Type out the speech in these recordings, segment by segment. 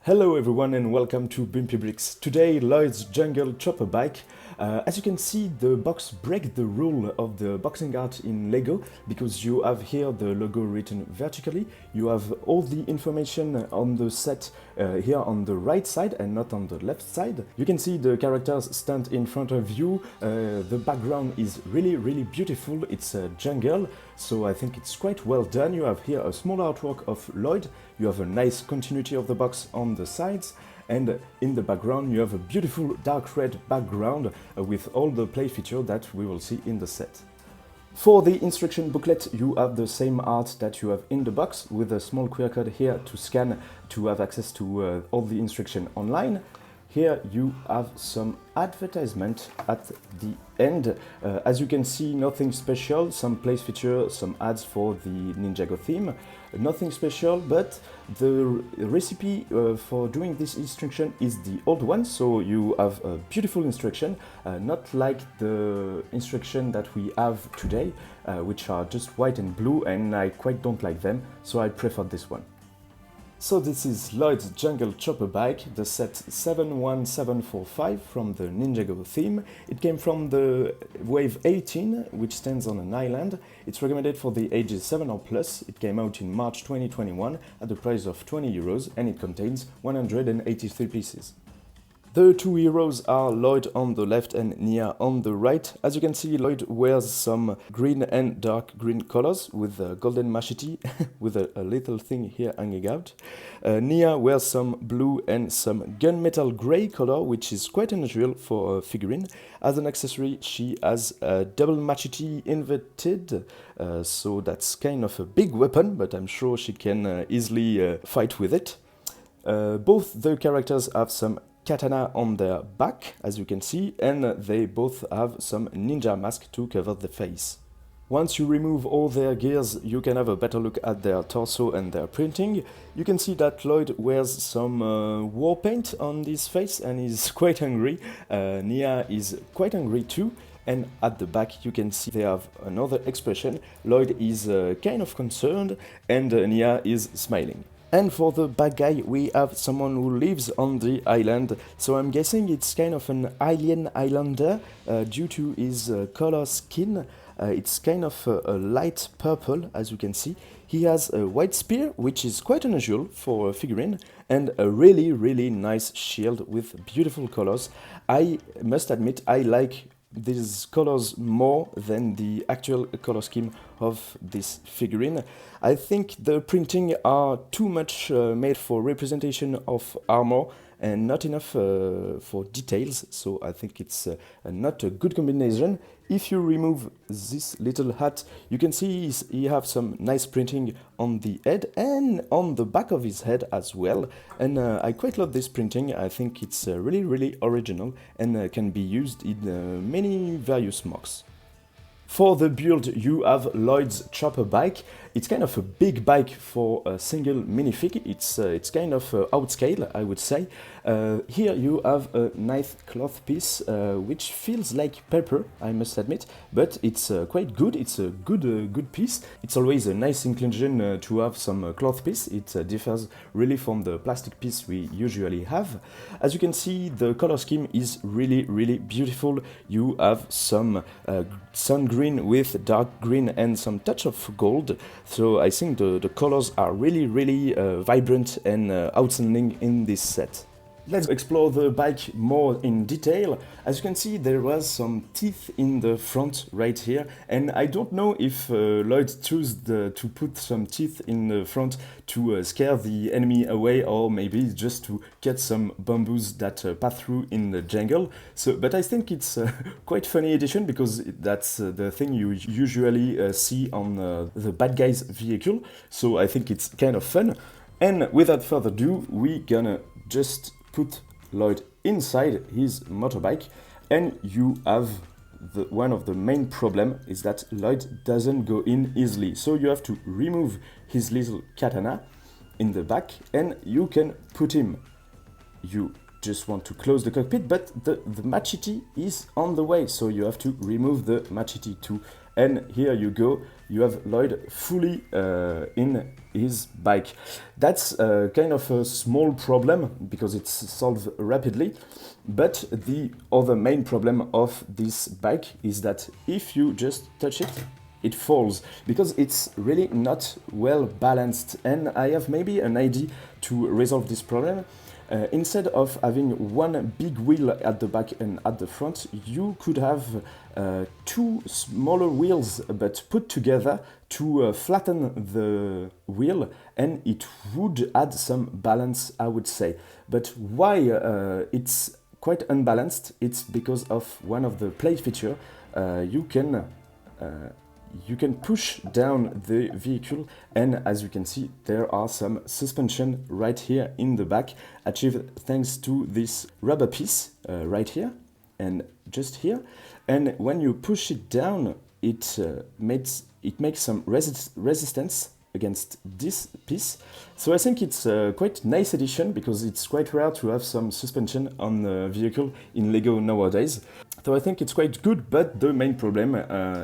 Hello everyone and welcome to Bumpy Bricks. Today Lloyd's Jungle Chopper Bike. As you can see, the box breaks the rule of the boxing art in Lego because you have here the logo written vertically. You have all the information on the set here on the right side and not on the left side. You can see the characters stand in front of you. The background is really beautiful. It's a jungle, so I think it's quite well done. You have here a small artwork of Lloyd. You have a nice continuity of the box on the sides, and in the background you have a beautiful dark red background with all the play feature that we will see in the set. For the instruction booklet you have the same art that you have in the box with a small QR code here to scan to have access to all the instruction online. Here you have some advertisement at the end. As you can see, nothing special, some place feature, some ads for the Ninjago theme. Nothing special, but the recipe for doing this instruction is the old one, so you have a beautiful instruction, not like the instruction that we have today, which are just white and blue, and I quite don't like them, so I prefer this one. So this is Lloyd's Jungle Chopper Bike, the set 71745 from the Ninjago theme. It came from the Wave 18, which stands on an island. It's recommended for the ages 7 or plus. It came out in March 2021 at the price of €20 and it contains 183 pieces. The two heroes are Lloyd on the left and Nia on the right. As you can see, Lloyd wears some green and dark green colors with a golden machete with a little thing here hanging out. Nia wears some blue and some gunmetal gray color, which is quite unusual for a figurine. As an accessory, she has a double machete inverted, so that's kind of a big weapon, but I'm sure she can easily fight with it. Both the characters have some katana on their back, as you can see, and they both have some ninja mask to cover the face. Once you remove all their gears, you can have a better look at their torso and their printing. You can see that Lloyd wears some war paint on his face and is quite hungry. Nia is quite hungry too. And at the back you can see they have another expression. Lloyd is kind of concerned and Nia is smiling. And for the bad guy, we have someone who lives on the island, so I'm guessing it's kind of an alien islander due to his color skin. It's kind of a light purple, as you can see. He has a white spear, which is quite unusual for a figurine, and a really nice shield with beautiful colors. I must admit, I like these colors more than the actual color scheme of this figurine. I think the printing are too much made for representation of armor and not enough for details, so I think it's not a good combination. If you remove this little hat, you can see he have some nice printing on the head and on the back of his head as well, and I quite love this printing. I think it's really original and can be used in many various mocks. For the build, you have Lloyd's Chopper Bike. It's kind of a big bike for a single minifig. It's kind of outscale, I would say. Here you have a nice cloth piece, which feels like paper, I must admit, but it's quite good. It's a good piece. It's always a nice inclusion to have some cloth piece. It differs really from the plastic piece we usually have. As you can see, the color scheme is really beautiful. You have some sun green with dark green and some touch of gold. So I think the colors are really vibrant and outstanding in this set. Let's explore the bike more in detail. As you can see, there was some teeth in the front right here, and I don't know if Lloyd chose to put some teeth in the front to scare the enemy away, or maybe just to cut some bamboos that pass through in the jungle. But I think it's quite funny addition because that's the thing you usually see on the bad guy's vehicle. So I think it's kind of fun. And without further ado, we're gonna just put Lloyd inside his motorbike, and you have one of the main problem is that Lloyd doesn't go in easily. So you have to remove his little katana in the back and you can put him. You just want to close the cockpit, but the machete is on the way, so you have to remove the machete to and here you go, you have Lloyd fully in his bike. That's kind of a small problem because it's solved rapidly, but the other main problem of this bike is that if you just touch it, it falls because it's really not well balanced. And I have maybe an idea to resolve this problem. Instead of having one big wheel at the back and at the front, you could have two smaller wheels but put together to flatten the wheel, and it would add some balance, I would say. But why it's quite unbalanced? It's because of one of the plate feature. You can push down the vehicle, and as you can see, there are some suspension right here in the back, achieved thanks to this rubber piece right here and just here. And when you push it down, it makes some resistance against this piece. So I think it's a quite nice addition because it's quite rare to have some suspension on a vehicle in Lego nowadays. So I think it's quite good, but the main problem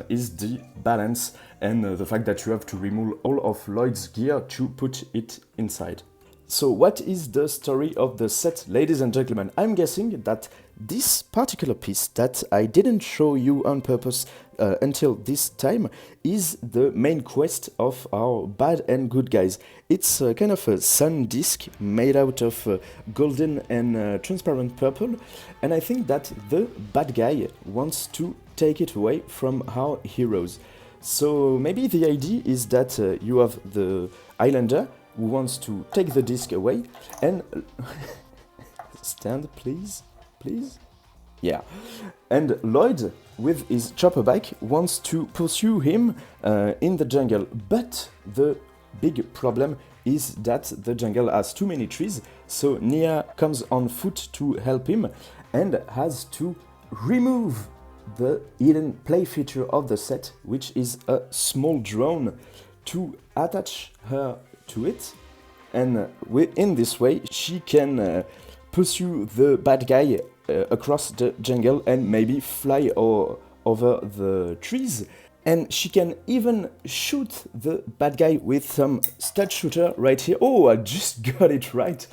is the balance and the fact that you have to remove all of Lloyd's gear to put it inside. So what is the story of the set, ladies and gentlemen? I'm guessing that this particular piece that I didn't show you on purpose until this time is the main quest of our bad and good guys. It's kind of a sun disk made out of golden and transparent purple, and I think that the bad guy wants to take it away from our heroes. So maybe the idea is that you have the Islander who wants to take the disc away, and stand please, yeah, and Lloyd with his chopper bike wants to pursue him in the jungle, but the big problem is that the jungle has too many trees, so Nia comes on foot to help him and has to remove the hidden play feature of the set, which is a small drone, to attach her to it, and in this way she can pursue the bad guy across the jungle and maybe fly over the trees. And she can even shoot the bad guy with some stud shooter right here. Oh, I just got it right.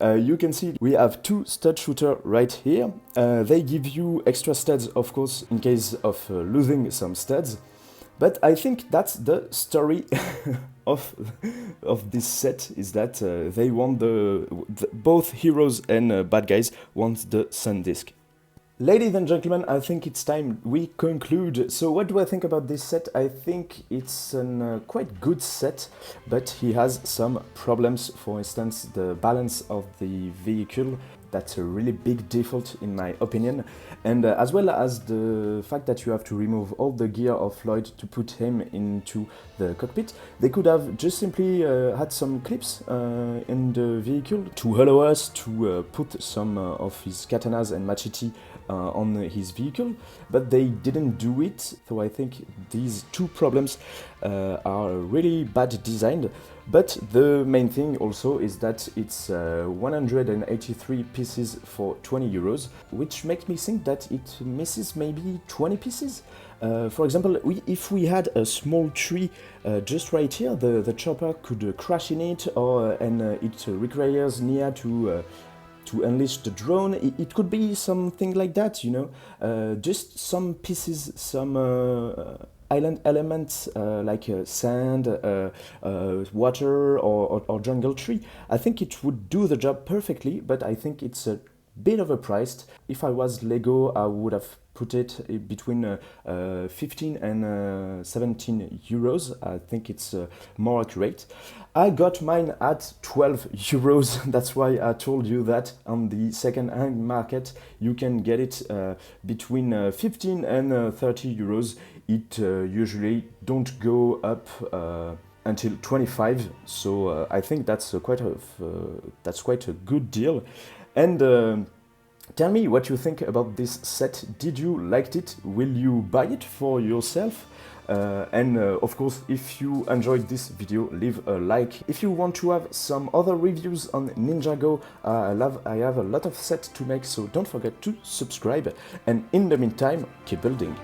You can see we have two stud shooter right here. They give you extra studs, of course, in case of losing some studs. But I think that's the story of this set, is that they want both heroes and bad guys want the sun disk. Ladies and gentlemen, I think it's time we conclude. So what do I think about this set? I think it's a quite good set, but he has some problems. For instance, the balance of the vehicle. That's a really big default in my opinion, and as well as the fact that you have to remove all the gear of Lloyd to put him into the cockpit. They could have just simply had some clips in the vehicle to allow us to put some of his katanas and machete on his vehicle, but they didn't do it, so I think these two problems are really bad designed. But the main thing also is that it's 183 pieces for 20 euros, which makes me think that it misses maybe 20 pieces. For example, if we had a small tree just right here, the chopper could crash in it, and it requires Nia to unleash the drone. It could be something like that, you know, just some pieces, some island elements like sand, water, or jungle tree. I think it would do the job perfectly, but I think it's a bit overpriced. If I was Lego, I would have put it between 15 and 17 euros. I think it's more accurate. I got mine at 12 euros. That's why I told you that on the second-hand market you can get it between 15 and 30 euros. It usually don't go up until 25, so I think that's quite a good deal. And tell me what you think about this set. Did you like it? Will you buy it for yourself? And of course, if you enjoyed this video, leave a like. If you want to have some other reviews on Ninjago, I have a lot of sets to make, so don't forget to subscribe. And in the meantime, keep building.